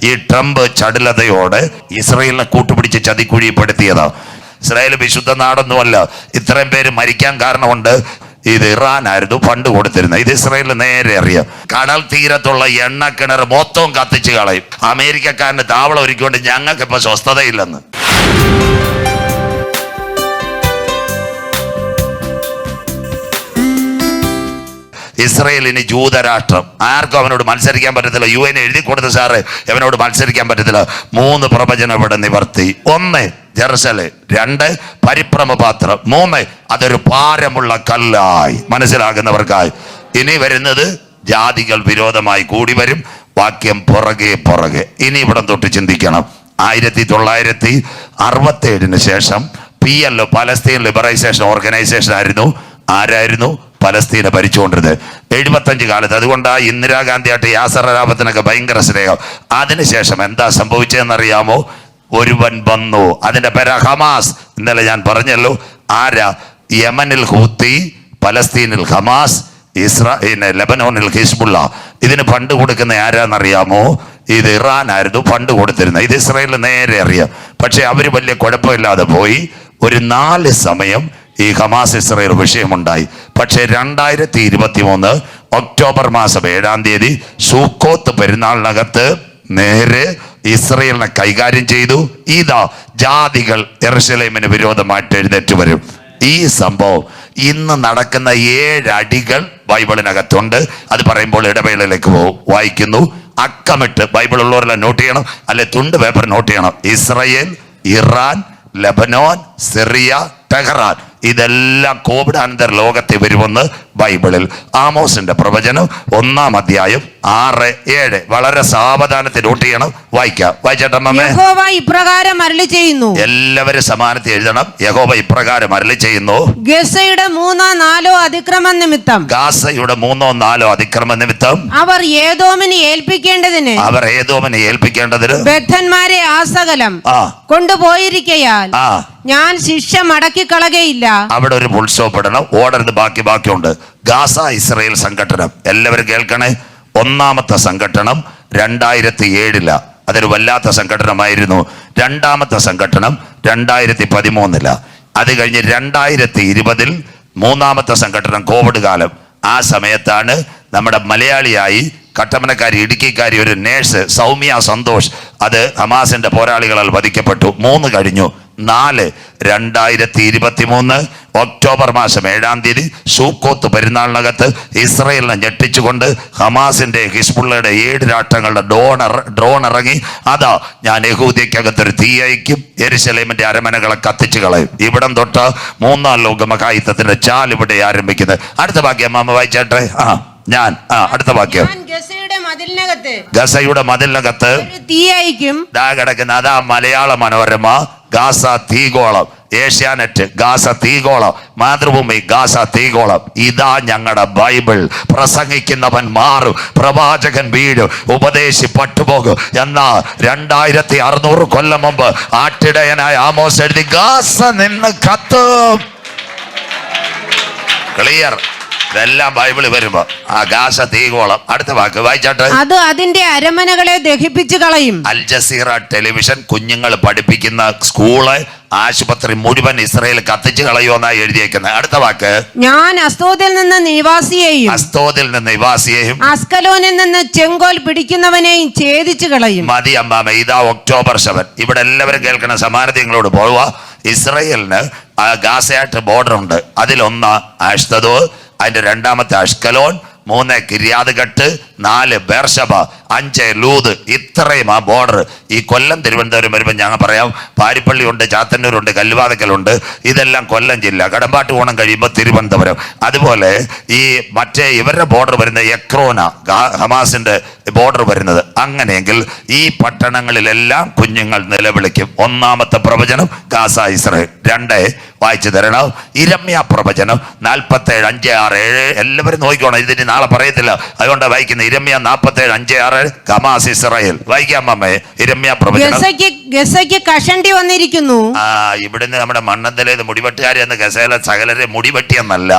ഈ ട്രംപ് ചടുലതയോടെ ഇസ്രയേലിനെ കൂട്ടുപിടിച്ച് ചതിക്കുഴിപ്പെടുത്തിയതാ. ഇസ്രായേൽ വിശുദ്ധ നാടൊന്നുമല്ല. ഇത്രയും പേര് മരിക്കാൻ കാരണമുണ്ട്. ഇത് ഇറാനായിരുന്നു ഫണ്ട് കൊടുത്തിരുന്നത്. ഇത് ഇസ്രായേലിന് നേരെ അറിയാം. കടൽ തീരത്തുള്ള എണ്ണ കിണർ മൊത്തവും കത്തിച്ച് കളയും. അമേരിക്കക്കാരന് താവളം ഒരുക്കൊണ്ട് ഞങ്ങൾക്ക് ഇപ്പൊ സ്വസ്ഥതയില്ലെന്ന്. ഇസ്രയേലിന് ജൂതരാഷ്ട്രം. ആർക്കും അവനോട് മത്സരിക്കാൻ പറ്റത്തില്ല. UN എഴുതി കൊടുത്ത സാറ് അവനോട് മത്സരിക്കാൻ പറ്റത്തില്ല. 3 പ്രവചനം ഇവിടെ നിവർത്തി. 1 ജെറുസലേം, 2 പരിഭ്രമപാത്രം, 3 അതൊരു ഭാരമുള്ള കല്ലായി. മനസ്സിലാകുന്നവർക്കായി. ഇനി വരുന്നത് ജാതികൾ വിരോധമായി കൂടി വരും. വാക്യം പുറകെ പുറകെ. ഇനി ഇവിടം തൊട്ട് ചിന്തിക്കണം. 1967 ശേഷം PLO പലസ്തീൻ ലിബറൈസേഷൻ ഓർഗനൈസേഷൻ ആരായിരുന്നു പലസ്തീനെ ഭരിച്ചുകൊണ്ടിരുന്നത് 75 കാലത്ത്. അതുകൊണ്ടാണ് ഇന്ദിരാഗാന്ധിയായിട്ട് യാസർ അറാഫത്തിനൊക്കെ ഭയങ്കര സ്നേഹം. അതിനുശേഷം എന്താ സംഭവിച്ചതെന്നറിയാമോ? ഒരുവൻ വന്നു, അതിന്റെ പേര് ഹമാസ്. ഇന്നലെ ഞാൻ പറഞ്ഞല്ലോ. ആരാ? യമനിൽ ഹൂത്തി, പലസ്തീനിൽ ഹമാസ്, ലെബനോനിൽ ഹിസ്ബുള്ള. ഇതിന് ഫണ്ട് കൊടുക്കുന്ന ആരാന്നറിയാമോ? ഇത് ഇറാനായിരുന്നു ഫണ്ട് കൊടുത്തിരുന്നത്. ഇത് ഇസ്രായേലിന് നേരെ അറിയാം. പക്ഷെ അവര് വലിയ കുഴപ്പമില്ലാതെ പോയി. ഒരു 4 സമയം ഈ ഹമാസ് ഇസ്രായേൽ വിഷയമുണ്ടായി. പക്ഷെ 2023 ഒക്ടോബർ മാസം 7-ാം തീയതി സൂക്കോത്ത് പെരുന്നാളിനകത്ത് നേരെ ഇസ്രായേലിനെ കൈകാര്യം ചെയ്തു. ഇതാ ജാതികൾ യെരൂശലേമിന് വിരോധമായിട്ട് എഴുന്നേറ്റ് വരും. ഈ സംഭവം ഇന്ന് നടക്കുന്ന 7 അടികൾ ബൈബിളിനകത്തുണ്ട്. അത് പറയുമ്പോൾ ഇടവേളയിലേക്ക് വായിക്കുന്നു. അക്കമിട്ട് ബൈബിൾ ഉള്ളവരെല്ലാം നോട്ട് ചെയ്യണം, അല്ലെ തുണ്ട് പേപ്പർ നോട്ട് ചെയ്യണം. Israel, Iran, Lebanon, Syria, Tehran, ഇതെല്ലാം കോവിഡാനന്തര ലോകത്തിൽ വരുമെന്ന് ബൈബിളിൽ ആമോസിന്റെ പ്രവചനം 1-ാം അധ്യായം 6-7. വളരെ സാവധാനത്തിൽ നോട്ട് ചെയ്യണം. വായിക്കാം. വായിച്ചേട്ടമ്മേ. യഹോവ ഇപ്രകാരം അരുളി ചെയ്യുന്നു. എല്ലാവരും സമാനത്തിൽ എഴുതണം. യഹോവ ഇപ്രകാരം അരുളി ചെയ്യുന്നു. ഗസയുടെ 3-4 അതിക്രമം നിമിത്തം, ഗാസയുടെ 3-4 അതിക്രമ നിമിത്തം അവർ ഏദോമിന് ഏൽപ്പിക്കേണ്ടതിന് ബദ്ധന്മാരെ ആസകലം കൊണ്ടുപോയിരിക്കയാൽ ഞാൻ ശിക്ഷ മടക്കിക്കളകയില്ല. അവിടെ ഒരു ഉത്സവപ്പെടണം. ഓടരുത്. ബാക്കിയുണ്ട്. ഗാസ ഇസ്രായേൽ സംഘടനം എല്ലാവരും കേൾക്കണേ. 1-ാമത്തെ സംഘടനം 2007. അതൊരു വല്ലാത്ത സംഘടനമായിരുന്നു. 2-ാമത്തെ സംഘടനം 2013. അത് കഴിഞ്ഞ് 2020 3-ാമത്തെ സംഘടനം കോവിഡ് കാലം. ആ സമയത്താണ് നമ്മുടെ മലയാളിയായി കട്ടമനക്കാരി ഇടുക്കിക്കാരി ഒരു നേഴ്സ് സൗമ്യ സന്തോഷ്, അത് ഹമാസിന്റെ പോരാളികളാൽ വധിക്കപ്പെട്ടു. 3 കഴിഞ്ഞു. 4 2023 ഒക്ടോബർ മാസം 7-ാം തീയതി സൂക്കോത്ത് പെരുന്നാളിനകത്ത് ഇസ്രായേലിനെ ഞെട്ടിച്ചുകൊണ്ട് ഹമാസിന്റെ ഹിസ്ബുള്ളയുടെ 7 രാഷ്ട്രങ്ങളുടെ ഡ്രോൺ ഇറങ്ങി. അതാ ഞാൻ യഹൂദയ്ക്കകത്തൊരു തീ അയക്കും, യെരൂശലേമിന്റെ അരമനകളെ കത്തിച്ചു കളയും. ഇവിടം തൊട്ട് 3-ാം ലോക മഹായുദ്ധത്തിന്റെ ചാൽ ഇവിടെ ആരംഭിക്കുന്നത്. അടുത്ത വാക്യം അമ്മ വായിച്ചേട്ടെ. അടുത്ത വാക്യം. ഗസയുടെ മതിലിനകത്ത് തീ അയക്കും. കിടക്കുന്ന അതാ മലയാള മനോരമ ഗാസ തീഗോളം, ഏഷ്യാനെറ്റ് ഗാസ തീഗോളം, മാതൃഭൂമി ഗാസ തീഗോളം. ഇതാ ഞങ്ങളുടെ ബൈബിൾ. പ്രസംഗിക്കുന്നവൻ മാറും, പ്രവാചകൻ വീഴും, ഉപദേശി പട്ടുപോകും. എന്നാ 2600 കൊല്ലം മുമ്പ് ആട്ടിടയനായ ആമോസ് എഴുതി ഗാസ നിന്ന് കത്തും. ക്ലിയർ. ഇതെല്ലാം ബൈബിളിൽ വരുമ്പോ ഗാസ തീകോളം. അടുത്ത വാക്ക് വായിച്ചാട്ടെ. അത് അതിന്റെ അരമനകളെ ദഹിപ്പിച്ചു കളയും. അൽ ജസീറ ടെലിവിഷൻ കുഞ്ഞുങ്ങൾ പഠിപ്പിക്കുന്ന സ്കൂള്, ആശുപത്രി മുഴുവൻ ഇസ്രായേൽ കത്തിച്ചു കളയുമെന്നാണ് എഴുതിയേക്കുന്നത്. അടുത്ത വാക്ക്. ഞാൻ അസ്തോദിൽ നിന്ന് നിവാസിയെയും അസ്കലോനിൽ നിന്ന് ചെങ്കോൽ പിടിക്കുന്നവനെയും ഛേദിച്ചു കളയും. മതി അമ്മാമ. ഇതാ ഒക്ടോബർ 7. ഇവിടെ എല്ലാവരും കേൾക്കണ സമാനതകളോട് പോവുക. ഇസ്രായേലിന് ഗാസയായിട്ട് ബോർഡർ ഉണ്ട്. അതിലൊന്ന് അഷ്തദോ, അതിന്റെ 2-ാമത്തെ അഷ്കലോൻ, 3 കിര്യാത്ഗട്ട്, 4 ബേർശബ, 5 ലൂത്. ഇത്രയും ആ ബോർഡർ. ഈ കൊല്ലം തിരുവനന്തപുരം വരുമ്പോൾ ഞങ്ങൾ പറയാം പാരിപ്പള്ളിയുണ്ട്, ചാത്തന്നൂരുണ്ട്, കല്ലുവാതക്കലുണ്ട്. ഇതെല്ലാം കൊല്ലം ജില്ല. കടമ്പാട്ട് ഓണം കഴിയുമ്പോൾ തിരുവനന്തപുരം. അതുപോലെ ഈ മറ്റേ ഇവരുടെ ബോർഡർ വരുന്ന എക്രോന, ഹമാസിന്റെ ബോർഡർ വരുന്നത്. അങ്ങനെയെങ്കിൽ ഈ പട്ടണങ്ങളിലെല്ലാം കുഞ്ഞുങ്ങൾ നിലവിളിക്കും. 1-ാമത്തെ പ്രവചനം ഗാസ ഇസ്രായേൽ. 2 വായിച്ചു തരണം. ഇരമ്യ പ്രവചനം 47:5-6-7. എല്ലാവരും നോക്കിക്കോണം. ഇതിന് നാളെ പറയത്തില്ല, അതുകൊണ്ടാണ് വായിക്കുന്നത്. ഇരമ്യ 47:5-6 ഹമാസ് ഇസ്രായേൽ. വായിക്കാം അമ്മേ ഇരമ്യാ പ്രവചനം. ഗസയ്ക്ക് കഷണ്ടി വന്നിരിക്കുന്നു. ഇവിടുന്ന് നമ്മുടെ മണ്ണന്തലേത് മുടിവെട്ടുകാരെ എന്ന് ഗസയിലെ സകലരെ മുടിവെട്ടിയെന്നല്ല,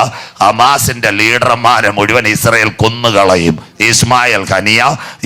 ഹമാസിന്റെ ലീഡർമാരെ മുഴുവൻ ഇസ്രായേൽ കൊന്നുകളയും. ഇസ്മായിൽ ഖനിയ,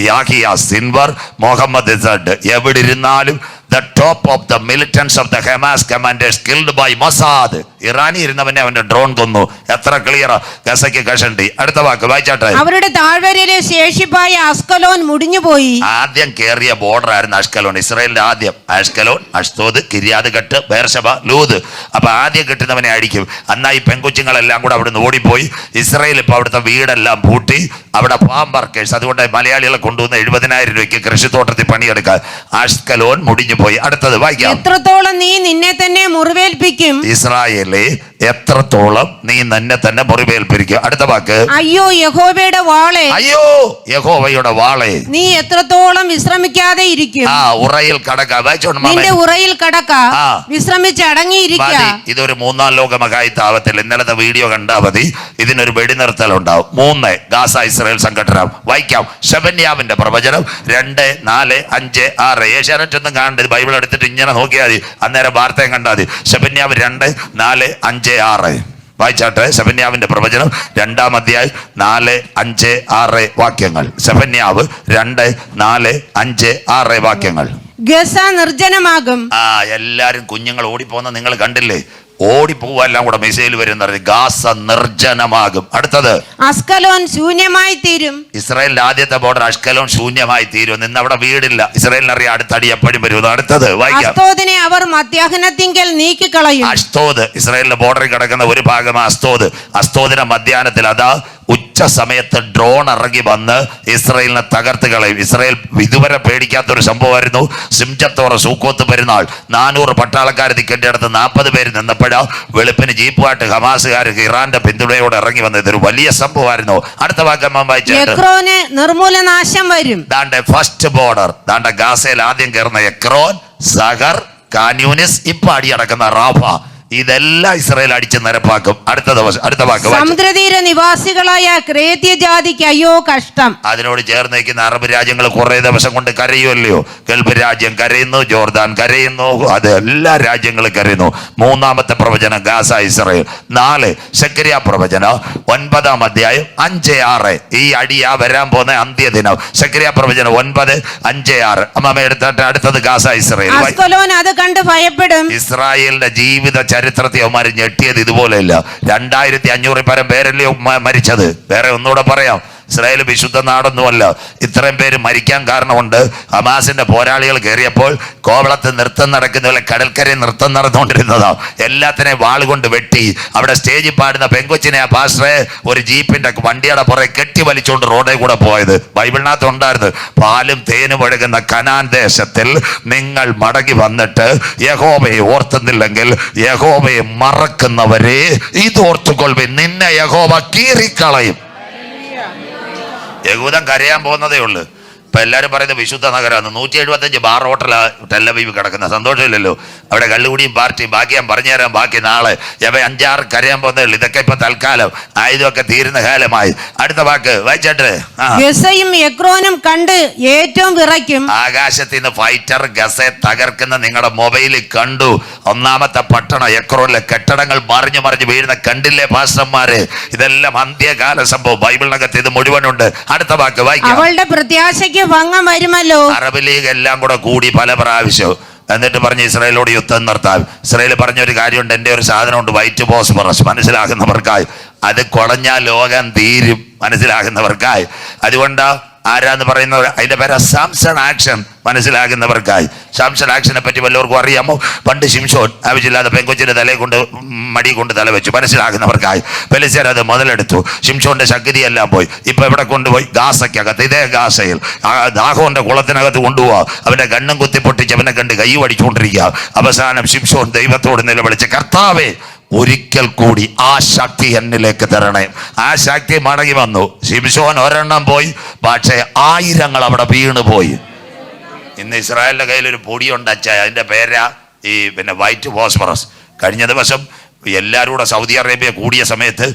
യാഹിയ സിൻവർ, മുഹമ്മദ് ഇസഡ്, എവിടെ ഇരുന്നാലും the top of the militants of the Hamas commanders killed by Mossad. Irani ഇരുന്നവനെ അവന്റെ ഡ്രോൺ കൊന്നു. എത്ര ക്ലിയർ! ഗസയ്ക്ക് കഷണ്ടി. അടുത്ത വാക്ക് വായിച്ചാട്ടെ. അവരുടെ താഴ്വരയിലെ ശേഷിപ്പായ അസ്കലോൻ മുടിഞ്ഞുപോയി. ആദ്യം കേറിയ ബോർഡർ ആയിരുന്നു അഷ്കലോൺ. ഇസ്രായേലിന്റെ ആദ്യം അഷ്കലോൺ, അഷ്തോദ്, കിര്യാത് ഗട്ട്, ബേർശബ, ലൂദ്. അപ്പൊ ആദ്യം കിട്ടുന്നവനെ അടിക്കും. അന്നാ ഈ പെൺകുച്ചുങ്ങളെല്ലാം കൂടെ അവിടുന്ന് ഓടിപ്പോയി. ഇസ്രായേൽ ഇപ്പൊ അവിടുത്തെ വീടെല്ലാം പൂട്ടി. അവിടെ ഫാം വർക്കേഴ്സ്, അതുകൊണ്ട് മലയാളികളെ കൊണ്ടുവന്ന് 70,000 രൂപയ്ക്ക് കൃഷിത്തോട്ടത്തിൽ പണിയെടുക്കാൻ. അഷ്കലോൻ മുടിഞ്ഞു പോയി. അടുത്തത് വായിക്കാം. എത്രത്തോളം നീ നിന്നെ തന്നെ മുറിവേൽപ്പിക്കും. ഇസ്രായേലേ, എത്രത്തോളം നീ നിന്നെ തന്നെ മുറിവേൽപ്പിക്കും. അടുത്ത വാക്ക്. അയ്യോ യഹോവയുടെ വാളെ, അയ്യോ യഹോവയുടെ വാളെ, നീ എത്രത്തോളം വിശ്രമിക്കാതെ ഇരിക്കും. ഉറയിൽ കടക്ക. നിന്റെ ഉറയിൽ കടക്ക, വിശ്രമിച്ച് അടങ്ങിയിരിക്ക. ഇതൊരു 3-ാം ലോക മഹായുദ്ധാവത്തിൽ ഇന്നലത്തെ വീഡിയോ കണ്ടാൽ മതി. ഇതിനൊരു വെടിനിർത്തൽ ഉണ്ടാവും. 3 ഗാസ ഇസ്രായേൽ സംഘടന. വായിക്കാം. ശെബന്യാവിന്റെ പ്രവചനം 2, 4, 5, 6. ഏഷ്യാനെറ്റ് ഒന്നും കാണേണ്ടത്, ബൈബിൾ എടുത്തിട്ട് ഇങ്ങനെ നോക്കിയാൽ മതി. അന്നേരം വാർത്തയും കണ്ടാൽ മതി. ശെബന്യാവ് 2, 4, 5, 6. വായിച്ചാട്ടെ. ശെബന്യാവിന്റെ പ്രവചനം 2-ാം അധ്യായം 4, 5, 6 വാക്യങ്ങൾ. ശെബന്യാവ് 2, 4, 5, 6 വാക്യങ്ങൾ. ഗസ നിർജ്ജനമാകും. എല്ലാരും കുഞ്ഞുങ്ങൾ ഓടിപ്പോന്ന നിങ്ങൾ കണ്ടില്ലേ? ഓടിപ്പോവെല്ലാം കൂടെ മിസൈൽ വരുന്ന ഗാസ നിർജ്ജനമാകും. അടുത്തത്. അസ്കലോൻ ശൂന്യമായി തീരും. ഇസ്രായേലിന്റെ ആദ്യത്തെ ബോർഡർ അഷ്കലോൺ ശൂന്യമായി തീരും. നിന്ന് അവിടെ വീടില്ല. ഇസ്രായേലിന് അറിയാം അടുത്തടി എപ്പോഴും വരും. അടുത്തത് വായിക്കാം. അസ്തോദിനെ അവർ മധ്യാഹ്നത്തിങ്കൽ നീക്കിക്കളയും. അസ്തോദ് ഇസ്രായേലിന്റെ ബോർഡറിൽ കിടക്കുന്ന ഒരു ഭാഗമാണ് അസ്തോദ്. അസ്തോദിന്റെ മധ്യാഹ്നത്തിൽ അതാ ഉച്ച സമയത്ത് ഡ്രോൺ ഇറങ്ങി വന്ന് ഇസ്രായേലിനെ തകർത്ത് കളയും. ഇസ്രായേൽ ഇതുവരെ പേടിക്കാത്തൊരു സംഭവമായിരുന്നു. സിംജത്തോറ സൂക്കോത്ത് പെരുന്നാൾ 400 പട്ടാളക്കാർ നിൽക്കേണ്ട അടുത്ത് 40 പേര് നിന്നപ്പോഴാ വെളുപ്പിന് ജീപ്പുമായിട്ട് ഹമാസുകാർക്ക് ഇറാന്റെ പിന്തുണയോടെ ഇറങ്ങി വന്നത്. ഇതൊരു വലിയ സംഭവമായിരുന്നു. അടുത്ത വാക്യം എക്രോന് നിർമൂലനാശം വരും. ദാണ്ടെ ഫസ്റ്റ് ബോർഡർ. ദാണ്ടെ ഗാസയിൽ ആദ്യം കയറുന്ന എക്രോൻ, സഹർ, കാന്യൂനിസ്, ഇപ്പൊ അടിയടക്കുന്ന റാഫ. ഇതെല്ലാം ഇസ്രായേൽ അടിച്ച് നിരപ്പാക്കും. അടുത്ത വാക്ക്. സമുദ്രതീര നിവാസികളായ ക്രേത്യ ജാതിക്ക് അയ്യോ കഷ്ടം. അതിനോട് ചേർന്ന് നിൽക്കുന്ന അറബ് രാജ്യങ്ങൾ കുറെ ദിവസം കൊണ്ട് കരയുമല്ലോ. ഗൾഫ് രാജ്യം കരയുന്നു, ജോർദാൻ കരയുന്നു, അത് എല്ലാ രാജ്യങ്ങളും കരയുന്നു. 3-ാമത്തെ പ്രവചനം ഗാസ ഇസ്രായേൽ. 4 സെക്കരിയ പ്രവചനം 9-ാം അധ്യായം 5, 6. ഈ അടിയാ വരാൻ പോകുന്ന അന്ത്യദിനം. സെക്കരിയ പ്രവചനം 9, 5, 6. അമ്മ എടുത്തിട്ട് അടുത്തത് ഗാസ ഇസ്രായേൽ. അസ്കലോൻ അത് കണ്ട് ഭയപ്പെടും. ഇസ്രായേലിന്റെ ജീവിത ചരിത്രത്തെ അവന്മാർ ഞെട്ടിയത് ഇതുപോലെയല്ല. 2500 പരം പേരല്ലേ മരിച്ചത്. വേറെ ഒന്നുകൂടെ പറയാം, ഇസ്രായേൽ വിശുദ്ധ നാടൊന്നുമല്ല. ഇത്രയും പേര് മരിക്കാൻ കാരണമുണ്ട്. ഹമാസിന്റെ പോരാളികൾ കയറിയപ്പോൾ കോവളത്ത് നൃത്തം നടക്കുന്ന പോലെ കടൽക്കരയിൽ നൃത്തം നടന്നുകൊണ്ടിരുന്നതാ. എല്ലാത്തിനെയും വാളുകൊണ്ട് വെട്ടി. അവിടെ സ്റ്റേജിൽ പാടുന്ന പെങ്കൊച്ചിനെ ആ പാസ്റ്ററെ ഒരു ജീപ്പിന്റെ വണ്ടിയുടെ പുറകെ കെട്ടി വലിച്ചുകൊണ്ട് റോഡിൽ കൂടെ പോയത്. ബൈബിളിനകത്ത് ഉണ്ടായിരുന്നു. പാലും തേനും ഒഴുകുന്ന കനാൻ ദേശത്തിൽ നിങ്ങൾ മടങ്ങി വന്നിട്ട് യഹോവയെ ഓർത്തുന്നില്ലെങ്കിൽ യഹോവയെ മറക്കുന്നവരെ ഇതോർത്തുകൊള്ളുവിൻ, നിന്നെ യഹോവ കീറിക്കളയും. യഹൂദൻ കരയാൻ പോകുന്നതേ ഉള്ളൂ. ഇപ്പൊ എല്ലാവരും പറയുന്നത് വിശുദ്ധ നഗരമാണ്. 175 ബാർ ഹോട്ടലാ ടെല്ലവീവ് കിടക്കുന്ന. സന്തോഷമില്ലല്ലോ. അവിടെ കള്ളുകൂടിയും പാർട്ടിയും. ബാക്കി ഞാൻ പറഞ്ഞുതരാം. ബാക്കി നാളെ 5-6 കരയാൻ പോകുന്നേ ഉള്ളൂ. ഇതൊക്കെ ഇപ്പൊ തൽക്കാലം ആയുധമൊക്കെ തീരുന്ന കാലമായി. അടുത്ത വാക്ക് വായിച്ചാട്ട്. ഗസയും എക്രോനും കണ്ട് ഏറ്റവും വിറയ്ക്കും. ആകാശത്ത് നിന്ന് ഫൈറ്റർ ഗസയെ തകർക്കുന്ന നിങ്ങളുടെ മൊബൈലിൽ കണ്ടു. 1-ാമത്തെ പട്ടണം എക്രോനിലെ കെട്ടിടങ്ങൾ മറിഞ്ഞു വീഴുന്ന കണ്ടില്ലേ പാസ്റ്റർമാര്? ഇതെല്ലാം അന്ത്യകാല സംഭവം. ബൈബിളിനകത്ത് ഇത് മുഴുവനുണ്ട്. അടുത്ത വാക്ക് വായിക്കാം. അവളുടെ പ്രത്യാശയ്ക്ക് ഭംഗം വരുമല്ലോ. അറബ് ലീഗ് എല്ലാം കൂടെ കൂടി പല പ്രാവശ്യവും എന്നിട്ട് പറഞ്ഞ് ഇസ്രായേലോട് യുദ്ധം നിർത്താം. ഇസ്രായേൽ പറഞ്ഞൊരു കാര്യമുണ്ട്, എൻ്റെ ഒരു സാധനമുണ്ട്, വൈറ്റ് ഫോസ്ഫറസ്, മനസ്സിലാകുന്നവർക്കായി. അത് കുളഞ്ഞാൽ ലോകം തീരും, മനസ്സിലാകുന്നവർക്കായി. അതുകൊണ്ട് ആരാന്ന് പറയുന്നത് അതിന്റെ പേര് സാംസൺ ആക്ഷൻ, മനസ്സിലാകുന്നവർക്കായി. സാംസൺ ആക്ഷനെ പറ്റി വല്ലവർക്കും അറിയാമോ? പണ്ട് ശിംശോൻ ആവശ്യമില്ലാതെ പെങ്കൊച്ചിന്റെ തലയെ കൊണ്ട് മടി കൊണ്ട് തല വെച്ചു, മനസ്സിലാകുന്നവർക്കായി. ഫെലിസ്ത്യർ അത് മുതലെടുത്തു. ശിംശോന്റെ ശക്തിയെല്ലാം പോയി. ഇപ്പൊ എവിടെ കൊണ്ടുപോയി? ഗാസയ്ക്കകത്ത്. ഇതേ ഗാസയിൽ ദാഹോന്റെ കുളത്തിനകത്ത് കൊണ്ടുപോവാ. അവന്റെ കണ്ണും കുത്തിപ്പൊട്ടിച്ച് അവനെ കണ്ട് കൈ അടിച്ചുകൊണ്ടിരിക്കുക. അവസാനം ശിംശോൻ ദൈവത്തോട് നിലവിളിച്ച്, കർത്താവേ ഒരിക്കൽ കൂടി ആ ശക്തി എന്നിലേക്ക് തരണേ. ആ ശക്തി മടങ്ങി വന്നു. ശിംശോൻ ഒരെണ്ണം പോയി, പക്ഷേ 1000 അവിടെ വീണ് പോയി. ഇന്ന് ഇസ്രായേലിന്റെ കയ്യിൽ ഒരു പൊടിയുണ്ട് അച്ചായ, അതിന്റെ പേരാ ഈ വൈറ്റ് ഫോസ്ഫറസ്. കഴിഞ്ഞ ദിവസം എല്ലാവരും കൂടെ സൗദി അറേബ്യ കൂടിയ സമയത്ത്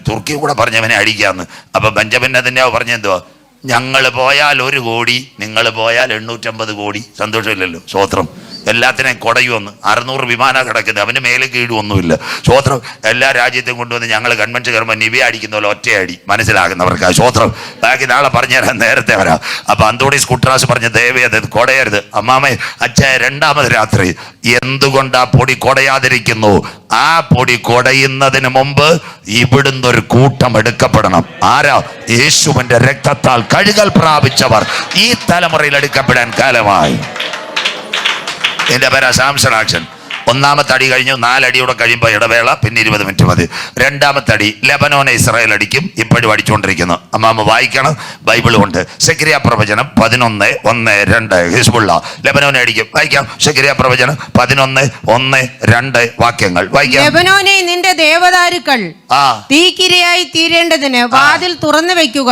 തുർക്കി കൂടെ പറഞ്ഞവനെ അടിക്കാന്ന്. അപ്പൊ ബെഞ്ചമിൻ നെതന്യാഹു പറഞ്ഞെന്തുവാ, ഞങ്ങൾ പോയാൽ 1 കോടി, നിങ്ങൾ പോയാൽ 850 കോടി. സന്തോഷമില്ലല്ലോ? സ്തോത്രം. എല്ലാത്തിനെയും കുടയുമെന്ന് 600 വിമാനം കിടക്കുന്നത്, അവന് മേലെ കീഴും ഒന്നുമില്ല. സ്തോത്രം. എല്ലാ രാജ്യത്തും കൊണ്ടുവന്ന് ഞങ്ങൾ കൺവെൻഷൻ കയറുമ്പോൾ നിവ്യ അടിക്കുന്ന പോലെ ഒറ്റയടി, മനസ്സിലാകുന്നവർക്ക് സ്തോത്രം. ബാക്കി നാളെ പറഞ്ഞുതരാൻ നേരത്തെ വരാം. അപ്പൊ അന്തോണീസ് കുട്രാസ് പറഞ്ഞ് ദയവേ അത് കുടയരുത്. അമ്മാമേ അച്ഛാ, 2ാമത് രാത്രി എന്തുകൊണ്ട് ആ പൊടി കുടയാതിരിക്കുന്നു? ആ പൊടി കുടയുന്നതിന് മുമ്പ് ഇവിടുന്ന് ഒരു കൂട്ടം എടുക്കപ്പെടണം. ആരാ? യേശുവിന്റെ രക്തത്താൽ കഴുകൽ പ്രാപിച്ചവർ ഈ തലമുറയിൽ എടുക്കപ്പെടാൻ കാലമായി. എന്റെ പേരാ സാംസൺ ആക്ഷൻ. 1ാമത്തെ അടി കഴിഞ്ഞു, 4 അടിയോടെ കഴിയുമ്പോൾ ഇടവേള, പിന്നെ 20 മിനിറ്റ് മതി. 2ാമത്തെ അടി ലെബനോനെ ഇസ്രായേൽ അടിക്കും. ഇപ്പോഴും അടിച്ചുകൊണ്ടിരിക്കുന്നു. അമ്മാമ്മ വായിക്കണം, ബൈബിളും ഉണ്ട്. സെക്കരിയ പ്രവചനം 11:1-2 ഹിസ്ബുള്ള ലെബനോനെ അടിക്കും. വായിക്കാം. സെക്കരിയ പ്രവചനം 11:1-2 വാക്യങ്ങൾ വായിക്കാം. ലെബനോനെ, നിന്റെ ദേവദാരുക്കൾ തീക്കിരയായി തീരേണ്ടതിന് വാതിൽ തുറന്നു വെക്കുക.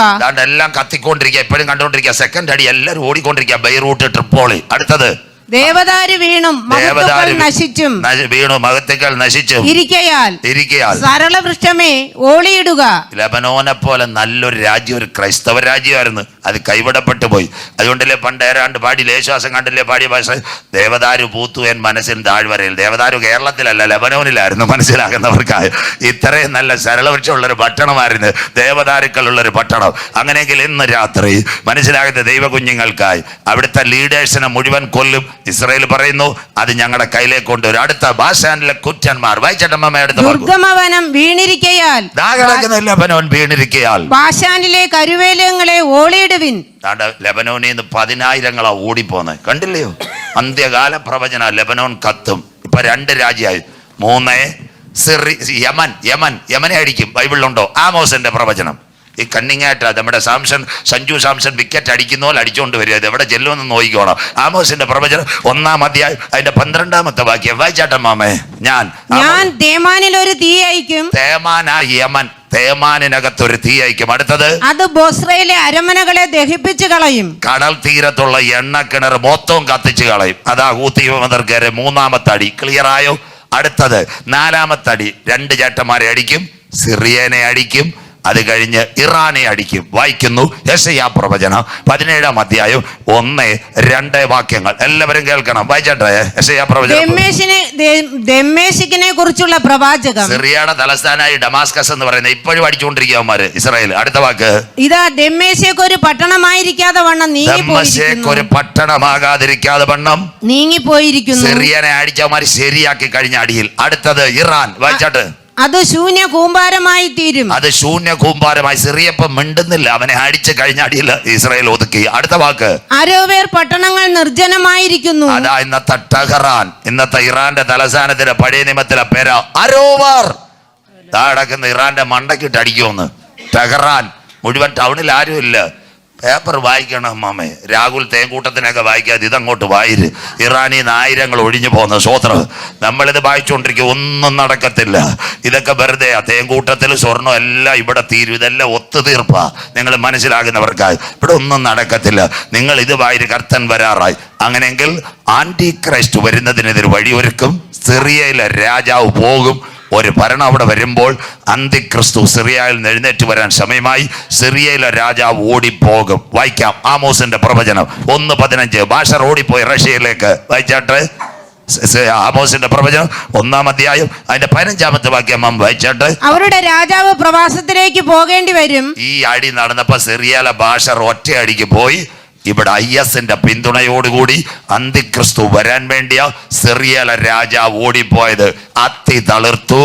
എല്ലാം കത്തിക്കൊണ്ടിരിക്കുക, എപ്പോഴും കണ്ടുകൊണ്ടിരിക്കുക. സെക്കൻഡ് അടി എല്ലാവരും ഓടിക്കൊണ്ടിരിക്കുക. ബെയ്റൂട്ട്, ട്രിപ്പോളി. അടുത്തത് ദേവദാരു വീണും നശിച്ചും മഹത്തുക്കൾ നശിച്ചും ഇരിക്കയാൽ സരളവൃക്ഷമേ ഓളിയിടുക. ലെബനോനെ പോലെ നല്ലൊരു രാജ്യം, ഒരു ക്രൈസ്തവ രാജ്യമായിരുന്നു, അത് കൈവിടപ്പെട്ടു പോയി. അതുകൊണ്ടല്ലേ പണ്ട് ഏതാണ്ട് പാടി ലേശ്വാസം കണ്ടില്ലേ പാടിയ ഭാഷ, ദേവദാരു പൂത്തു എൻ മനസ്സിൻ താഴ്വരയിൽ. ദേവദാരു കേരളത്തിലല്ല, ലെബനോനിലായിരുന്നു. മനസ്സിലാക്കുന്നവർക്കായി ഇത്രയും നല്ല സരളവൃക്ഷമുള്ളൊരു പട്ടണമായിരുന്നു ദേവദാരുക്കളുള്ളൊരു പട്ടണം. അങ്ങനെയെങ്കിൽ ഇന്ന് രാത്രി മനസ്സിലാകുന്ന ദൈവ കുഞ്ഞുങ്ങൾക്കായി അവിടുത്തെ ലീഡേഴ്സിനെ മുഴുവൻ കൊല്ലും. ഇസ്രായേൽ പറയുന്നു അത് ഞങ്ങളുടെ കയ്യിലേക്ക് കൊണ്ടുവരും. അടുത്ത ബാഷാനിലെ കുറ്റന്മാർ. വായിച്ചട്ടമ്മ അടുത്ത ദുർഗമവനം വീണിരിക്കയാൽ, ലെബനോൻ വീണിരിക്കയാൽ ബാഷാനിലെ കരുവേലങ്ങളെ ഓളിയിടുവിൻ. ലെബനോനിൽ നിന്ന് 10,000 ഓടിപ്പോന്നെ കണ്ടില്ലയോ? അന്ത്യകാല പ്രവചന. ലെബനോൻ കത്തും. ഇപ്പൊ 2 രാജ്യമായി. 3 യമനെ അടിക്കും. ബൈബിളിലുണ്ടോ? ആമോസിന്റെ പ്രവചനം. ഈ കണ്ണിങ്ങായിട്ട് നമ്മുടെ സഞ്ജു സാംസൺ വിക്കറ്റ് അടിക്കുന്ന പോലെ അടിച്ചുകൊണ്ട് വരിക. ഇത് എവിടെ ചെല്ലുമെന്ന് നോക്കിക്കോണം. ആമോസിന്റെ പ്രവചനം 1-ാം അധ്യായം അതിന്റെ 12-ാമത്തെ വാക്യം വായിച്ചാട്ടമ്മാമേ. ഞാൻ തേമാനിൽ ഒരു തീ അയക്കും. തേമാനാ യമൻ. തേമാനിനകത്തൊരു തീ അയക്കും. അടുത്തത് അത് ബൊസ്രയിലെ അരമനകളെ ദഹിപ്പിച്ചു കളയും. കടൽ തീരത്തുള്ള എണ്ണക്കിണർ മൊത്തവും കത്തിച്ചു കളയും. അതാ ഹൂത്തിയർക്കെതിരെ 3-ാമത്തെ അടി. ക്ലിയർ ആയോ? അടുത്തത് 4-ാമത്തെ അടി. 2 ചേട്ടന്മാരെ അടിക്കും. സിറിയനെ അടിക്കും. അത് കഴിഞ്ഞ് ഇറാനെ അടിക്കും. വായിക്കുന്നു യെശയ്യാ പ്രവചനം 17-ാം അധ്യായം 1-2 വാക്യങ്ങൾ. എല്ലാവരും കേൾക്കണം. വായിച്ചട്ടെ. യെശയ്യാ പ്രവചനം. ദമ്മേശിക്കിനെ കുറിച്ചുള്ള പ്രവാചകം. സിറിയയുടെ തലസ്ഥാനായി ഡമാസ്കസ് എന്ന് പറയുന്നത് ഇപ്പോഴും അടിച്ചുകൊണ്ടിരിക്കുന്നവന്മാര് ഇസ്രായേൽ. അടുത്ത വാക്ക്. ഇതാ ദമ്മേശേക്ക് ഒരു പട്ടണമായിരിക്കാതെ വണ്ണം ഒരു പട്ടണമാകാതിരിക്കാതെ വണ്ണം നീങ്ങിപ്പോയിരിക്കുന്നു. സിറിയനെ അടിച്ചവന്മാര് ശരിയാക്കി കഴിഞ്ഞ അടിയിൽ. അടുത്തത് ഇറാൻ. വായിച്ചാട്ട്. അത് ശൂന്യ കൂമ്പാരമായി തീരും. അത് ശൂന്യ കൂമ്പാരമായി. സിറിയപ്പം മിണ്ടുന്നില്ല, അവനെ അടിച്ചു കഴിഞ്ഞ അടിയിൽ ഇസ്രായേൽ ഒതുക്കി. അടുത്ത വാക്ക്. അരോവേർ പട്ടണങ്ങൾ നിർജ്ജനമായിരിക്കുന്നു. അതാ ഇന്നത്തെ ടെഹറാൻ. ഇന്നത്തെ ഇറാന്റെ തലസ്ഥാനത്തിന്റെ പഴയ നിയമത്തിലെ പേരാ അരോവർ. താഴക്കുന്ന ഇറാന്റെ മണ്ടക്കിട്ട് അടിക്കുമെന്ന്. ടെഹറാൻ മുഴുവൻ ടൗണിൽ ആരും ഇല്ല. പേപ്പർ വായിക്കണം അമ്മാമേ. രാഹുൽ തേങ്കൂട്ടത്തിനൊക്കെ വായിക്കാതെ ഇതങ്ങോട്ട് വായിര്. ഇറാനിൽ നിന്ന് 1000 ഒഴിഞ്ഞു പോകുന്ന സ്വോത്രം. നമ്മളിത് വായിച്ചുകൊണ്ടിരിക്കും, ഒന്നും നടക്കത്തില്ല. ഇതൊക്കെ വെറുതെ. തേങ്കൂട്ടത്തിൽ സ്വർണ്ണം എല്ലാം ഇവിടെ തീരും. ഇതെല്ലാം ഒത്തുതീർപ്പാ. നിങ്ങൾ മനസ്സിലാകുന്നവർക്കായി ഇവിടെ ഒന്നും നടക്കത്തില്ല. നിങ്ങൾ ഇത് വായിര്. കർത്തൻ വരാറായി. അങ്ങനെയെങ്കിൽ ആന്റി ക്രൈസ്റ്റ് വരുന്നതിനെതിരെ വഴിയൊരുക്കും. സിറിയയിലെ രാജാവ് പോകും. ഒരു ഭരണം അവിടെ വരുമ്പോൾ അന്തിക്രിസ്തു സിറിയയിൽ നിന്ന് എഴുന്നേറ്റ് വരാൻ സമയമായി. സിറിയയിലെ രാജാവ് ഓടിപ്പോകും. വായിക്കാം. ആമോസിന്റെ പ്രവചനം 1:15. ബാഷർ ഓടിപ്പോയി റഷ്യയിലേക്ക്. വായിച്ചാട്ട്. ആമോസിന്റെ പ്രവചനം 1-ാം അധ്യായം അതിന്റെ 15-ാമത്തെ വാക്യം വായിച്ചാട്ട്. അവരുടെ രാജാവ് പ്രവാസത്തിലേക്ക് പോകേണ്ടി വരും. ഈ അടി നടന്നപ്പോ സിറിയയിലെ ബാഷർ ഒറ്റയടിക്ക് പോയി. ഇവിടെ IS-ന്റെ പിന്തുണയോടുകൂടി അന്തിക്രിസ്തു വരാൻ വേണ്ടിയ സിറിയയിലെ രാജാവ് ഓടിപ്പോയത്. അത്തി തളിർത്തു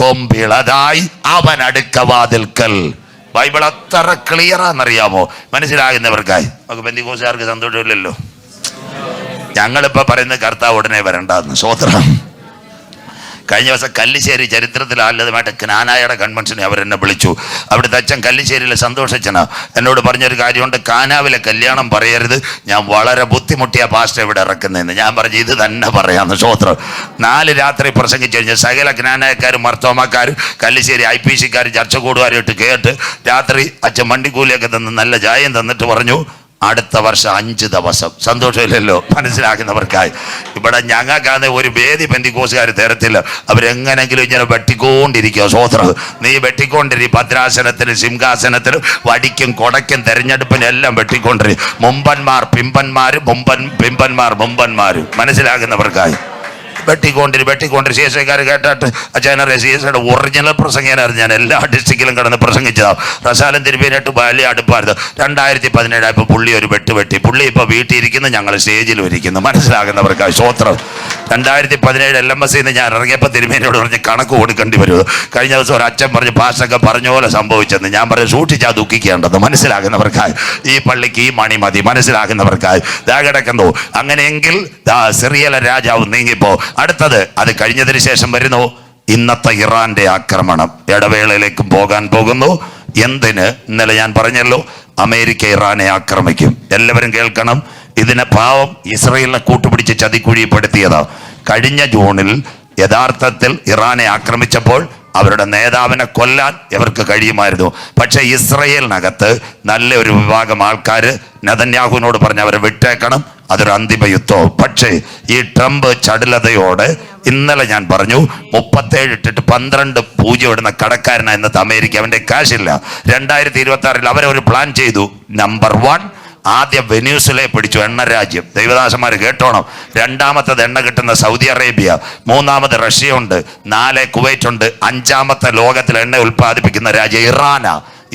കൊമ്പിളതായി അവൻ അടുക്ക വാതിൽക്കൽ. ബൈബിൾ അത്ര ക്ലിയറാന്നറിയാമോ? മനസ്സിലാകുന്നവർക്കായി. നമുക്ക് പെന്തിക്കോസുകാർക്ക് സന്തോഷമില്ലല്ലോ. ഞങ്ങളിപ്പോ പറയുന്നത് കർത്താവ് ഉടനെ വരണ്ടെന്ന്. സ്വോത്രം. കഴിഞ്ഞ ദിവസം കല്ലിശ്ശേരി ചരിത്രത്തിൽ ആദ്യമായിട്ട് കാനായുടെ കൺവെൻഷനെ അവരെന്നെ വിളിച്ചു. അവിടുത്തെ അച്ഛൻ കല്ലിശ്ശേരിയിലെ സന്തോഷിച്ചനാ എന്നോട് പറഞ്ഞൊരു കാര്യമുണ്ട്. കാനാവിലെ കല്യാണം പറയരുത്, ഞാൻ വളരെ ബുദ്ധിമുട്ടിയ പാസ്റ്റർ ഇവിടെ ഇറക്കുന്നതെന്ന്. ഞാൻ പറഞ്ഞു ഇത് തന്നെ പറയാമെന്ന്. സ്വോത്രം. 4 രാത്രി പ്രസംഗിച്ചു കഴിഞ്ഞാൽ സകല ജ്ഞാനക്കാരും മർത്തോമാക്കാരും കല്ലിശ്ശേരി IPC-ക്കാരും ചർച്ച കൂടുകാരും ഇട്ട് കേട്ട് രാത്രി അച്ഛൻ വണ്ടിക്കൂലിയൊക്കെ തന്ന് നല്ല ചായം തന്നിട്ട് പറഞ്ഞു അടുത്ത വർഷം 5 ദിവസം. സന്തോഷമില്ലല്ലോ? മനസ്സിലാക്കുന്നവർക്കായി. ഇവിടെ ഞങ്ങൾക്കാതെ ഒരു വേദി പെന്തിക്കോസുകാർ തരത്തില്ല. അവരെങ്ങനെങ്കിലും ഇങ്ങനെ വെട്ടിക്കൊണ്ടിരിക്കുക. സ്വോത്രം. നീ വെട്ടിക്കൊണ്ടിരി. ഭദ്രാസനത്തിനും സിംഹാസനത്തിനും വടിക്കും കൊടയ്ക്കും തെരഞ്ഞെടുപ്പിനും എല്ലാം വെട്ടിക്കൊണ്ടിരി. മുമ്പന്മാർ പിമ്പന്മാരും മുമ്പന്മാരും. മനസ്സിലാക്കുന്നവർക്കായി വെട്ടിക്കൊണ്ടിരി. ശേഷക്കാർ കേട്ടിട്ട് അച്ഛനറിയ ശേഷയുടെ ഒറിജിനൽ പ്രസംഗനായിരുന്നു. ഞാൻ എല്ലാ ഡിസ്ട്രിക്റ്റിലും കിടന്ന് പ്രസംഗിച്ചതാണ്. റസാലം തിരുപ്പേനായിട്ട് വലിയ അടുപ്പായിരുന്നു. 2017 ആയപ്പോൾ പുള്ളി ഒരു വെട്ടി. പുള്ളി ഇപ്പോൾ വീട്ടിൽ ഇരിക്കുന്നു, ഞങ്ങൾ സ്റ്റേജിലും ഇരിക്കുന്നു. മനസ്സിലാകുന്നവർക്കായി സ്വോത്രം. 2017 LMS ഞാൻ ഇറങ്ങിയപ്പോൾ തിരുമേനോട് പറഞ്ഞ് കണക്ക് കൊടുക്കേണ്ടി വരുമോ. കഴിഞ്ഞ ദിവസം ഒരു അച്ഛൻ പറഞ്ഞ് പാസ്റ്റൊക്കെ പറഞ്ഞ പോലെ സംഭവിച്ചെന്ന്. ഞാൻ പറഞ്ഞു സൂക്ഷിച്ചാൽ ദുഃഖിക്കേണ്ടത്. മനസ്സിലാകുന്നവർക്കായി ഈ പള്ളിക്ക് ഈ മണി മതി. മനസ്സിലാകുന്നവർക്കായി ദാ കിടക്കുന്നു. അങ്ങനെയെങ്കിൽ സിറിയയിലെ രാജാവ് നീങ്ങിപ്പോ. അടുത്തത് അത് കഴിഞ്ഞതിന് ശേഷം വരുന്നു ഇന്നത്തെ ഇറാന്റെ ആക്രമണം. ഇടവേളയിലേക്കും പോകാൻ പോകുന്നു. എന്തിന്? ഇന്നലെ ഞാൻ പറഞ്ഞല്ലോ, അമേരിക്ക ഇറാനെ ആക്രമിക്കും. എല്ലാവരും കേൾക്കണം. ഇതിനെ പാവം ഇസ്രയേലിനെ കൂട്ടുപിടിച്ച് ചതിക്കുഴിപ്പെടുത്തിയതാ. കഴിഞ്ഞ ജൂണിൽ യഥാർത്ഥത്തിൽ ഇറാനെ ആക്രമിച്ചപ്പോൾ അവരുടെ നേതാവിനെ കൊല്ലാൻ ഇവർക്ക് കഴിയുമായിരുന്നു. പക്ഷെ ഇസ്രയേലിനകത്ത് നല്ല ഒരു വിഭാഗം ആൾക്കാർ നെതന്യാഹുവിനോട് പറഞ്ഞ് അവരെ വിട്ടേക്കണം, അതൊരു അന്തിമ യുദ്ധവും. പക്ഷേ ഈ ട്രംപ് ചടുലതയോടെ ഇന്നലെ ഞാൻ പറഞ്ഞു 37 ഇട്ടിട്ട് 12 പൂജ്യം ഇടുന്ന കടക്കാരനാണ് ഇന്നത്തെ അമേരിക്ക. അവൻ്റെ കാശില്ല. 2026 അവരൊരു പ്ലാൻ ചെയ്തു. നമ്പർ 1 ആദ്യം വെനീസുലയെ പിടിച്ചു, എണ്ണ രാജ്യം. ദൈവദാസന്മാർ കേട്ടോണം. രണ്ടാമത്തത് എണ്ണ കിട്ടുന്ന സൗദി അറേബ്യ. മൂന്നാമത് റഷ്യ ഉണ്ട്. 4 കുവൈറ്റ് ഉണ്ട്. 5ാമത്തെ ലോകത്തിൽ എണ്ണ ഉൽപ്പാദിപ്പിക്കുന്ന രാജ്യം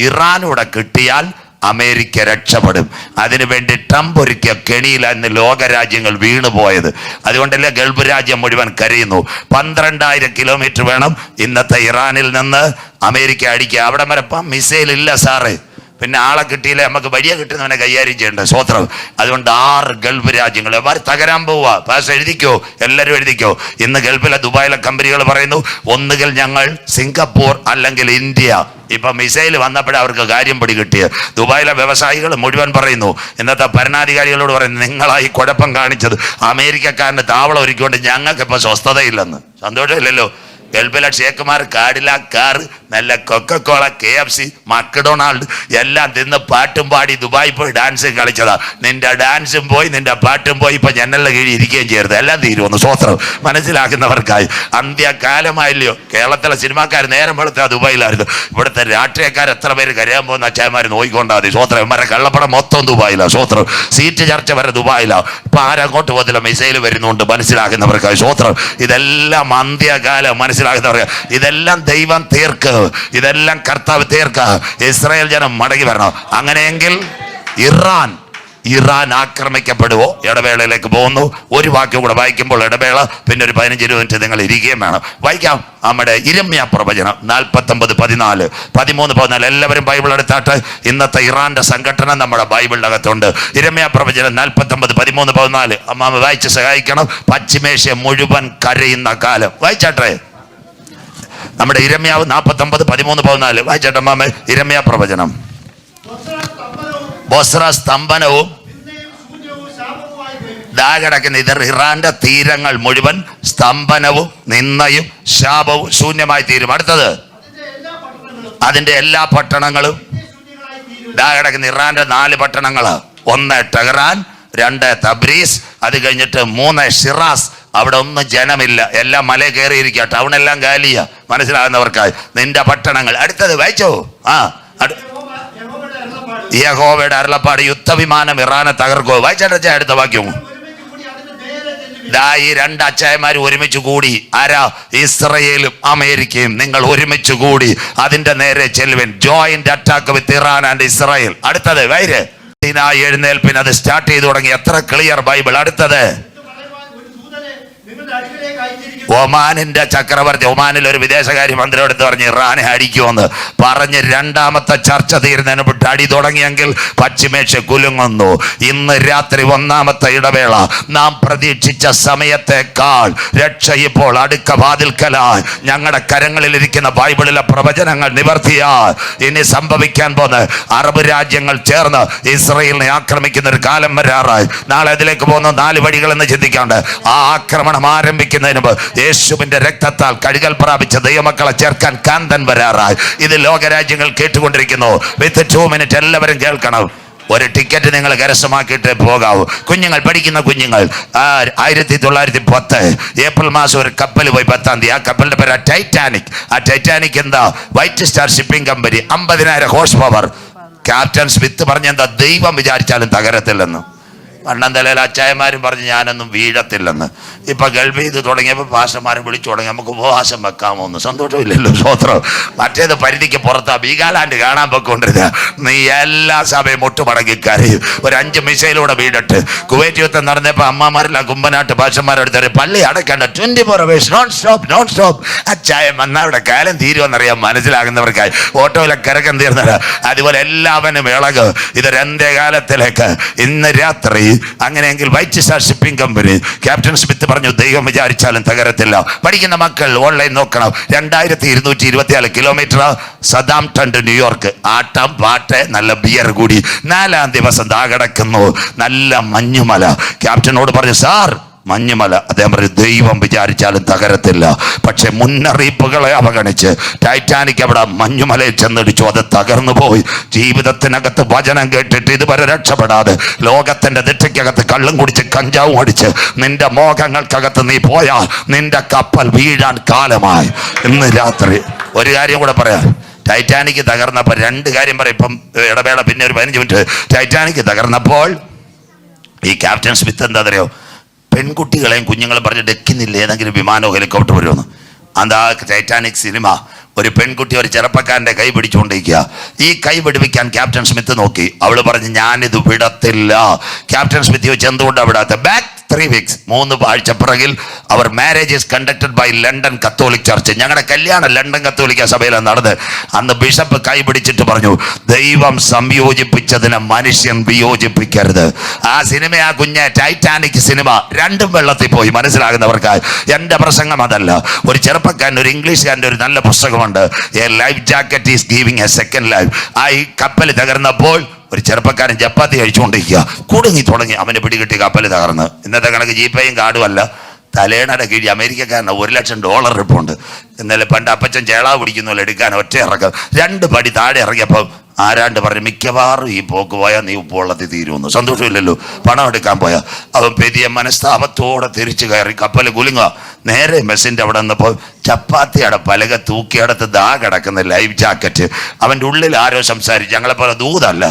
ഇറാനൂടെ കിട്ടിയാൽ അമേരിക്ക രക്ഷപ്പെടും. അതിനുവേണ്ടി ട്രംപ് ഒരുക്കിയ കെണിയിലായിരുന്നു ലോകരാജ്യങ്ങൾ വീണുപോയത്. അതുകൊണ്ടല്ലേ ഗൾഫ് രാജ്യം മുഴുവൻ കരയുന്നു. 12,000 കിലോമീറ്റർ വേണം ഇന്നത്തെ ഇറാനിൽ നിന്ന് അമേരിക്ക അടിക്കുക. അവിടെ വരെ മിസൈൽ ഇല്ല സാറേ. പിന്നെ ആളെ കിട്ടിയില്ല, നമുക്ക് വഴിയെ കിട്ടുന്നവനെ കൈകാര്യം ചെയ്യേണ്ടത്. സ്വോത്രം. അതുകൊണ്ട് 6 ഗൾഫ് രാജ്യങ്ങൾ തകരാൻ പോവുക. പാസ് എഴുതിക്കോ, എല്ലാവരും എഴുതിക്കോ. ഇന്ന് ഗൾഫിലെ ദുബായിലെ കമ്പനികൾ പറയുന്നു ഒന്നുകിൽ ഞങ്ങൾ സിംഗപ്പൂർ അല്ലെങ്കിൽ ഇന്ത്യ. ഇപ്പൊ മിസൈൽ വന്നപ്പോഴേ അവർക്ക് കാര്യം പിടി കിട്ടിയത്. ദുബായിലെ വ്യവസായികൾ മുഴുവൻ പറയുന്നു, ഇന്നത്തെ ഭരണാധികാരികളോട് പറയുന്നു, നിങ്ങളായി കുഴപ്പം കാണിച്ചത് അമേരിക്കക്കാരന് താവളം ഒരുക്കൊണ്ട് ഞങ്ങൾക്ക് ഇപ്പൊ സ്വസ്ഥതയില്ലെന്ന്. സന്തോഷമില്ലല്ലോ? ഗൾഫിലെ ഷേക്കുമാർ കാഡിലാക്ക് കാർ, നല്ല കൊക്കക്കോള, KFC, മക്ഡൊണാൾഡ് എല്ലാം തിന്ന് പാട്ടും പാടി ദുബായി പോയി ഡാൻസും കളിച്ചതാ. നിന്റെ ഡാൻസും പോയി, നിന്റെ പാട്ടും പോയി. ഇപ്പൊ ജനലിന്റെ കീഴിൽ ഇരിക്കുകയും ചെയ്യരുത്. എല്ലാം തീരുമെന്ന്. സ്വോത്രം. മനസ്സിലാക്കുന്നവർക്കായി അന്ത്യകാലമായില്ലയോ? കേരളത്തിലെ സിനിമാക്കാർ നേരം വെളുത്ത ദുബായിലായിരുന്നു. ഇവിടുത്തെ രാഷ്ട്രീയക്കാർ എത്ര പേര് കരയാൻ പോകുന്ന അച്ഛന്മാർ നോക്കിക്കൊണ്ടാൽ മതി. സ്വോത്രം. ഇവന്മാരെ കള്ളപ്പടം മൊത്തം ദുബായിലാണ്. സ്വോത്രം. സീറ്റ് ചർച്ച വരെ ദുബായിലാണ്. ഇപ്പൊ ആരങ്ങോട്ട് പോകത്തില്ല, മിസൈൽ വരുന്നുണ്ട്. മനസ്സിലാക്കുന്നവർക്കായി സ്വോത്രം. ഇതെല്ലാം അന്ത്യകാലം. മനസ്സിലാക്കുന്നവർക്ക് ഇതെല്ലാം ദൈവം തീർക്ക്, ഇതെല്ലാം കർത്താവ് തീർക്ക. ഇസ്രായേൽ ജനം മടങ്ങി വരണം. അങ്ങനെയെങ്കിൽ ഇറാൻ ആക്രമിക്കപ്പെടുവോ? ഇടവേളയിലേക്ക് പോകുന്നു. ഒരു വാക്യം കൂടെ വായിക്കുമ്പോൾ ഇടവേള, പിന്നെ ഒരു 15-20 മിനിറ്റ് നിങ്ങൾ ഇരിക്കുകയും വേണം. വായിക്കാം. നമ്മുടെ ഇരമ്യ പ്രവചനം 49, 14, 13, 14. എല്ലാവരും ബൈബിൾ എടുത്താട്ട്. ഇന്നത്തെ ഇറാന്റെ സംഘടന നമ്മുടെ ബൈബിളിൻ്റെ അകത്തുണ്ട്. ഇരമ്യ പ്രവചനം 49, 13, 14. അമ്മാമ വായിച്ച് സഹായിക്കണം. പശ്ചിമേഷ്യ മുഴുവൻ കരയുന്ന കാലം. വായിച്ചാട്ടെ. നമ്മുടെ ഇരമ്യാവ് 49, 13, 14. വായിച്ചാട്ടെ അമ്മാമ. ഇരമ്യ പ്രവചനം. ബൊസ്ര സ്തംഭനവും കിടക്കുന്ന ഇത് ഇറാന്റെ തീരങ്ങൾ മുഴുവൻ സ്തംഭനവും നിന്നയും ശാപവും ശൂന്യമായി തീരും. അടുത്തത് അതിന്റെ എല്ലാ പട്ടണങ്ങളും കിടക്കുന്ന ഇറാന്റെ 4 പട്ടണങ്ങള്. 1 ടെഹ്റാൻ, 2 തബ്രീസ്, അത് കഴിഞ്ഞിട്ട് 3 ഷിറാസ്. അവിടെ ഒന്നും ജനമില്ല, എല്ലാം മല കയറിയിരിക്കുക. ടൗണെല്ലാം കാലിയ. മനസ്സിലാകുന്നവർക്കായി നിന്റെ പട്ടണങ്ങൾ. അടുത്തത് വായിച്ചോ. യഹോവയുടെ അരുളപ്പാട്, യുദ്ധവിമാനം ഇറാനെ തകർക്കോ. വായിച്ചാട്ട അടുത്ത വാക്യം. ഈ 2 അച്ചായന്മാർ ഒരുമിച്ച് കൂടി. ആരാ? ഇസ്രയേലും അമേരിക്കയും. നിങ്ങൾ ഒരുമിച്ച് കൂടി അതിന്റെ നേരെ ചെല്ലുവിൻ. Joint attack with Iran and Israel. അടുത്തത് വൈര് എഴുന്നേൽപ്പിന്. അത് സ്റ്റാർട്ട് ചെയ്തു തുടങ്ങി. എത്ര ക്ലിയർ ബൈബിൾ. അടുത്തത് ഒമാനിന്റെ ചക്രവർത്തി. ഒമാനിൽ ഒരു വിദേശകാര്യ മന്ത്രി എടുത്ത് പറഞ്ഞ് ഇറാനെ അടിക്കുമെന്ന് പറഞ്ഞ് 2ാമത്തെ ചർച്ച തീരുന്നതിന് വിട്ട് അടി തുടങ്ങിയെങ്കിൽ പശ്ചിമേഷ്യ കുലുങ്ങുന്നു. ഇന്ന് രാത്രി 1ാമത്തെ ഇടവേള. നാം പ്രതീക്ഷിച്ച സമയത്തേക്കാൾ രക്ഷ ഇപ്പോൾ അടുക്ക വാതിൽക്കലായി. ഞങ്ങളുടെ കരങ്ങളിലിരിക്കുന്ന ബൈബിളിലെ പ്രവചനങ്ങൾ നിവർത്തിയാൽ ഇനി സംഭവിക്കാൻ പോകുന്ന അറബ് രാജ്യങ്ങൾ ചേർന്ന് ഇസ്രയേലിനെ ആക്രമിക്കുന്ന ഒരു കാലം വരാറായി. നാളെ അതിലേക്ക് പോകുന്ന 4 വഴികളെന്ന് ചിന്തിക്കാണ്ട് ആ ആക്രമണം ആരംഭിക്കുന്നതിന് മുമ്പ് യേശുവിന്റെ രക്തത്താൽ കഴുകൽ പ്രാപിച്ച ദൈവമക്കളെ ചേർക്കാൻ കാന്തൻ വരാറായി. ഇത് ലോകരാജ്യങ്ങൾ കേട്ടുകൊണ്ടിരിക്കുന്നു. വിത്ത് 2 മിനിറ്റ് എല്ലാവരും കേൾക്കണം. ഒരു ടിക്കറ്റ് നിങ്ങൾ കരസ്ഥമാക്കിയിട്ട് പോകാവൂ. കുഞ്ഞുങ്ങൾ, പഠിക്കുന്ന കുഞ്ഞുങ്ങൾ, 1910 ഏപ്രിൽ മാസം ഒരു കപ്പൽ പോയി 10-ാം തീയതി. ആ കപ്പലിന്റെ പേര് ടൈറ്റാനിക്. ആ ടൈറ്റാനിക് എന്താ? White star shipping company, 50,000 horse power. Captain Smith പറഞ്ഞെന്താ? ദൈവം വിചാരിച്ചാലും തകരത്തില്ലെന്ന്. മണ്ണന്തലയിൽ അച്ചായന്മാരും പറഞ്ഞ് ഞാനൊന്നും വീഴത്തില്ലെന്ന്. ഇപ്പൊ ഗൾഫിൽ ഇത് തുടങ്ങിയപ്പോൾ പാസ്റ്റർമാരെ വിളിച്ചു തുടങ്ങി, നമുക്ക് ഉപവാസം വെക്കാമോ എന്ന്. സന്തോഷമില്ലല്ലോ, സ്വത്രം. മറ്റേത് പരിധിക്ക് പുറത്താ വീഗാലാൻഡ് കാണാൻ പൊക്കൊണ്ടിരുന്ന. നീ എല്ലാ സമയം മുട്ടുമടങ്ങി കരയും. ഒരു 5 മിസൈലൂടെ വീണിട്ട് കുവൈറ്റ് യുദ്ധം നടന്നപ്പോൾ അമ്മമാരില്ല കുമ്പനാട്ട് പാസ്റ്റർമാരെടുത്ത് പള്ളി അടയ്ക്കേണ്ട 24 hours നോൺ സ്റ്റോപ്പ്. അച്ചായം വന്നാൽ അവിടെ കാലം തീരുമെന്നറിയാൻ മനസ്സിലാകുന്നവർക്കായി ഓട്ടോയിലെ കിരക്കം തീർന്നത്. അതുപോലെ എല്ലാവരും ഇളക്. ഇതൊരു അന്ത്യകാലത്തിലേക്ക് ഇന്ന് രാത്രി. അങ്ങനെയെങ്കിൽ white star shipping company, captain Smith പറഞ്ഞു ദൈവം വിചാരിച്ചാലും തകരത്തില്ല. പഠിക്കുന്ന മക്കൾ ഓൺലൈൻ നോക്കണം. 2224 കിലോമീറ്റർ സദാംപ്ടൺ ടു ന്യൂയോർക്ക്. ആട്ടം പാട്ട് നല്ല ബിയർ കൂടി. 4-ാം ദിവസം കിടക്കുന്നു നല്ല മഞ്ഞുമല. ക്യാപ്റ്റനോട് പറഞ്ഞു സാർ മഞ്ഞുമല. അദ്ദേഹം പറഞ്ഞു ദൈവം വിചാരിച്ചാലും തകരത്തില്ല. പക്ഷെ മുന്നറിയിപ്പുകളെ അവഗണിച്ച് ടൈറ്റാനിക് അവിടെ മഞ്ഞുമലയിൽ ചെന്നിടിച്ചു. അത് തകർന്നു പോയി. ജീവിതത്തിനകത്ത് വചനം കേട്ടിട്ട് ഇതുവരെ രക്ഷപ്പെടാതെ, ലോകത്തിന്റെ ദിട്ടയ്ക്കകത്ത് കള്ളും കുടിച്ച് കഞ്ചാവും അടിച്ച് നിന്റെ മോഹങ്ങൾക്കകത്ത് നീ പോയാൽ നിന്റെ കപ്പൽ വീഴാൻ കാലമായി. ഇന്ന് രാത്രി ഒരു കാര്യം കൂടെ പറയാം. ടൈറ്റാനിക് തകർന്നപ്പോൾ 2 കാര്യം പറയാം. ഇപ്പം ഇടവേള, പിന്നെ ഒരു 15 മിനിറ്റ്. ടൈറ്റാനിക് തകർന്നപ്പോൾ ഈ ക്യാപ്റ്റൻ സ്മിത്ത് എന്താ അറിയോ? പെൺകുട്ടികളെയും കുഞ്ഞുങ്ങളും പറഞ്ഞ് ഡെക്കുന്നില്ല ഏതെങ്കിലും വിമാനോ ഹെലികോപ്റ്റർ വരുമെന്ന്. അതാ ടൈറ്റാനിക് സിനിമ. ഒരു പെൺകുട്ടി ഒരു ചെറുപ്പക്കാരൻ്റെ കൈ പിടിച്ചുകൊണ്ടിരിക്കുക. ഈ കൈ വിടുവിക്കാൻ ക്യാപ്റ്റൻ സ്മിത്ത് നോക്കി. അവള് പറഞ്ഞു ഞാനിത് വിടത്തില്ല. ക്യാപ്റ്റൻ സ്മിത്ത് ചോദിച്ചു എന്തുകൊണ്ടാണ് വിടാത്ത? ബാക്ക് 3 weeks 3 ആഴ്ച പിറകിൽ അവർ marriage is conducted by London catholic church. ഞങ്ങളുടെ കല്യാണം ലണ്ടൻ കത്തോലിക്ക സഭയിലാണ് നടന്നത്. അന്ന് ബിഷപ്പ് കൈ പിടിച്ചിട്ട് പറഞ്ഞു ദൈവം സംയോജിപ്പിച്ചതിനെ മനുഷ്യൻ വിയോജിപ്പിക്കരുത്. ആ സിനിമ, ആ കുഞ്ഞ് ടൈറ്റാനിക് സിനിമ, രണ്ടും വെള്ളത്തിൽ പോയി. മനസ്സിലാകുന്നവർക്കായി എൻ്റെ പ്രസംഗം അതല്ല. ഒരു ചെറുപ്പക്കാരൻ, ഒരു ഇംഗ്ലീഷുകാരൻ്റെ ഒരു നല്ല പുസ്തകമുണ്ട്, A life jacket is giving A second life. ആ ഈ കപ്പൽ തകർന്നപ്പോൾ ഒരു ചെറുപ്പക്കാരൻ ചപ്പാത്തി കഴിച്ചുകൊണ്ടിരിക്കുക. കുടുങ്ങി തുടങ്ങി. അവന് പിടികിട്ടി കപ്പൽ തകർന്ന്. ഇന്നത്തെ കണക്ക് ജീപ്പയും കാർഡും അല്ല. തലേണയുടെ കീഴിൽ അമേരിക്കക്കാരന് $1,00,000 റിപ്പുണ്ട്. ഇന്നലെ പണ്ട് അപ്പച്ചൻ ചേളാവ് പിടിക്കുന്നല്ലോ എടുക്കാൻ ഒറ്റ ഇറക്കം. 2 പടി താഴെ ഇറങ്ങിയപ്പോൾ ആരാണ്ട് പറഞ്ഞു മിക്കവാറും ഈ പോക്ക് പോയാൽ നീ ഉപ്പുവെള്ളത്തിൽ തീരുമെന്ന്. സന്തോഷമില്ലല്ലോ. പണം എടുക്കാൻ പോയാൽ അവൻ പെരിയ മനസ്താപത്തോടെ തിരിച്ചു കയറി കപ്പൽ കുലുങ്ങുക. നേരെ മെസ്സിൻ്റെ അവിടെ നിന്നപ്പോൾ ചപ്പാത്തിയുടെ പലക തൂക്കിയടത്ത് കിടക്കുന്ന ലൈഫ് ജാക്കറ്റ്. അവൻ്റെ ഉള്ളിൽ ആരോ സംസാരിച്ചു. ഞങ്ങളെപ്പോലെ ദൂതല്ല.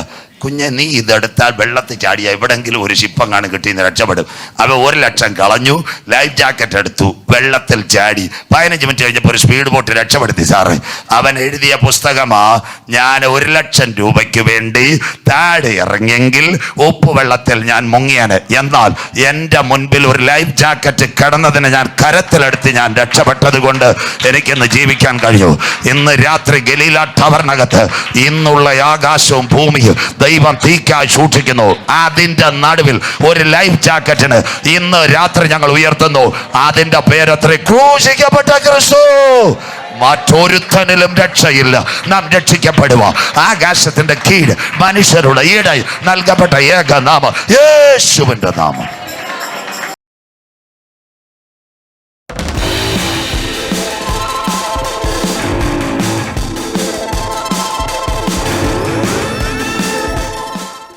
കുഞ്ഞെ നീ ഇതെടുത്താൽ വെള്ളത്തിൽ ചാടിയ എവിടെങ്കിലും ഒരു ശിപ്പങ്ങാണ് കിട്ടിയെന്ന് രക്ഷപ്പെടും. അവൻ 1,00,000 കളഞ്ഞു. ലൈഫ് ജാക്കറ്റ് എടുത്തു, വെള്ളത്തിൽ ചാടി. 15 മിനിറ്റ് കഴിഞ്ഞപ്പോൾ ഒരു സ്പീഡ് ബോട്ട് രക്ഷപ്പെടുത്തി. സാറ് അവൻ എഴുതിയ പുസ്തകമാ ഞാൻ 1,00,000 രൂപയ്ക്ക് വേണ്ടി താഴെ ഇറങ്ങിയെങ്കിൽ ഉപ്പുവെള്ളത്തിൽ ഞാൻ മുങ്ങിയാണ്. എന്നാൽ എൻ്റെ മുൻപിൽ ഒരു ലൈഫ് ജാക്കറ്റ് കിടന്നതിന് ഞാൻ കരത്തിലെടുത്ത് ഞാൻ രക്ഷപ്പെട്ടത് കൊണ്ട് എനിക്കിന്ന് ജീവിക്കാൻ കഴിയൂ. ഇന്ന് രാത്രി ഗലീല ടവറിനകത്ത് ഇന്നുള്ള ആകാശവും ഭൂമിയും ദൈവം തീക്കായി സൂക്ഷിക്കുന്നു. അതിന്റെ നടുവിൽ ഒരു ലൈഫ് ജാക്കറ്റിന് ഇന്ന് രാത്രി ഞങ്ങൾ ഉയർത്തുന്നു. അതിന്റെ പേരത്ര ക്രൂശിക്കപ്പെട്ട ക്രിസ്തു. മറ്റൊരുത്തനിലും രക്ഷയില്ല. നാം രക്ഷിക്കപ്പെടുക ആകാശത്തിന്റെ കീഴ് മനുഷ്യരുടെ ഈടായി നൽകപ്പെട്ട ഏക നാമം യേശുവിന്റെ നാമം.